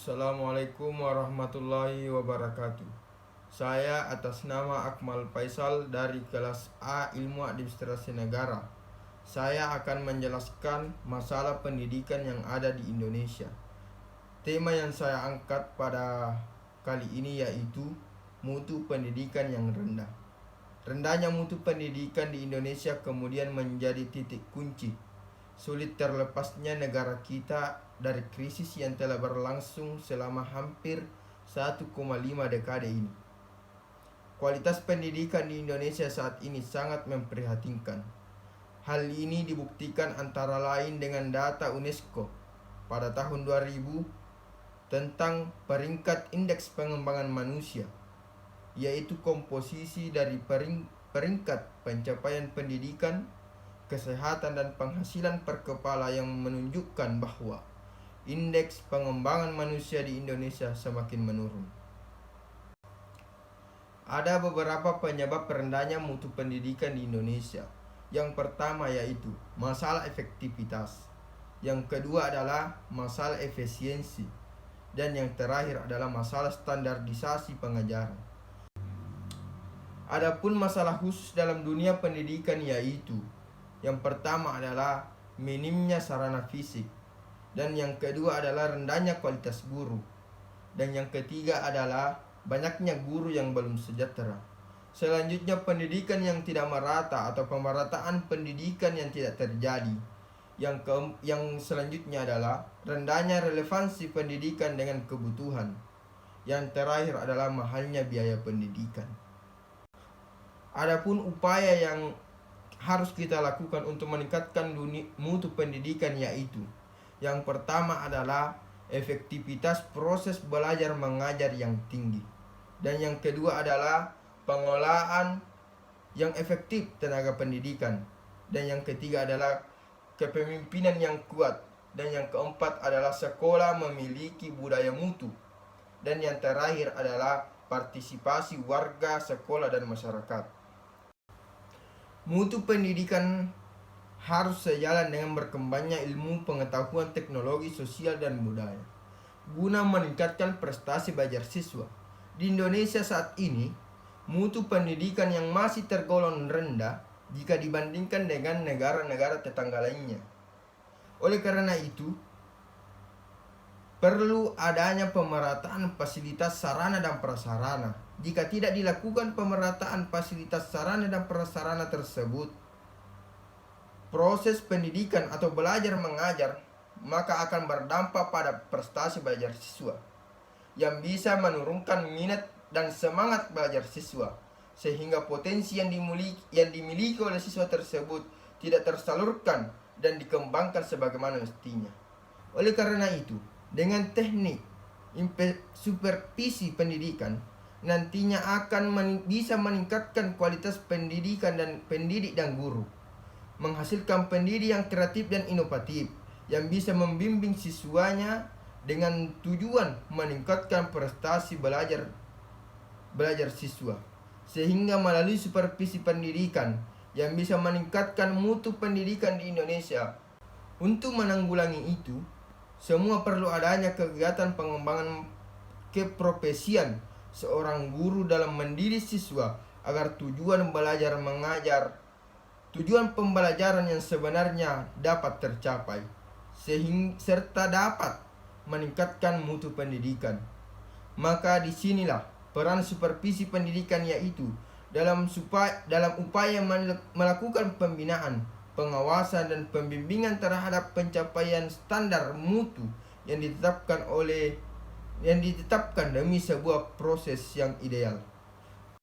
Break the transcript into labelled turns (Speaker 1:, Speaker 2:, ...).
Speaker 1: Assalamualaikum warahmatullahi wabarakatuh. Saya atas nama Akmal Faisal dari kelas A Ilmu Administrasi Negara. Saya akan menjelaskan masalah pendidikan yang ada di Indonesia. Tema yang saya angkat pada kali ini yaitu mutu pendidikan yang rendah. Rendahnya mutu pendidikan di Indonesia kemudian menjadi titik kunci sulit terlepasnya negara kita dari krisis yang telah berlangsung selama hampir 1,5 dekade ini. Kualitas pendidikan di Indonesia saat ini sangat memprihatinkan. Hal ini dibuktikan antara lain dengan data UNESCO pada tahun 2000 tentang peringkat indeks pengembangan manusia, yaitu komposisi dari peringkat pencapaian pendidikan, kesehatan dan penghasilan per kepala yang menunjukkan bahwa indeks pengembangan manusia di Indonesia semakin menurun. Ada beberapa penyebab rendahnya mutu pendidikan di Indonesia. Yang pertama yaitu masalah efektivitas. Yang kedua adalah masalah efisiensi. Dan yang terakhir adalah masalah standarisasi pengajaran. Adapun masalah khusus dalam dunia pendidikan yaitu yang pertama adalah minimnya sarana fisik, dan yang kedua adalah rendahnya kualitas guru, dan yang ketiga adalah banyaknya guru yang belum sejahtera. Selanjutnya pendidikan yang tidak merata atau pemerataan pendidikan yang tidak terjadi. Yang selanjutnya adalah rendahnya relevansi pendidikan dengan kebutuhan. Yang terakhir adalah mahalnya biaya pendidikan. Adapun upaya yang harus kita lakukan untuk meningkatkan mutu pendidikan yaitu yang pertama adalah efektivitas proses belajar mengajar yang tinggi, dan yang kedua adalah pengelolaan yang efektif tenaga pendidikan, dan yang ketiga adalah kepemimpinan yang kuat, dan yang keempat adalah sekolah memiliki budaya mutu, dan yang terakhir adalah partisipasi warga, sekolah dan masyarakat. Mutu pendidikan harus sejalan dengan berkembangnya ilmu pengetahuan, teknologi, sosial, dan budaya guna meningkatkan prestasi belajar siswa. Di Indonesia saat ini, mutu pendidikan yang masih tergolong rendah jika dibandingkan dengan negara-negara tetangga lainnya. Oleh karena itu, perlu adanya pemerataan fasilitas sarana dan prasarana. Jika tidak dilakukan pemerataan fasilitas sarana dan prasarana tersebut, proses pendidikan atau belajar mengajar maka akan berdampak pada prestasi belajar siswa yang bisa menurunkan minat dan semangat belajar siswa, sehingga potensi yang dimiliki oleh siswa tersebut tidak tersalurkan dan dikembangkan sebagaimana mestinya. Oleh karena itu, dengan teknik supervisi pendidikan nantinya akan bisa meningkatkan kualitas pendidikan dan pendidik dan guru, menghasilkan pendidik yang kreatif dan inovatif yang bisa membimbing siswanya dengan tujuan meningkatkan prestasi belajar siswa, sehingga melalui supervisi pendidikan yang bisa meningkatkan mutu pendidikan di Indonesia. Untuk menanggulangi itu, semua perlu adanya kegiatan pengembangan keprofesian seorang guru dalam mendidik siswa agar tujuan pembelajaran yang sebenarnya dapat tercapai, serta dapat meningkatkan mutu pendidikan. Maka disinilah peran supervisi pendidikan yaitu dalam upaya melakukan pembinaan, pengawasan dan pembimbingan terhadap pencapaian standar mutu yang ditetapkan demi sebuah proses yang ideal.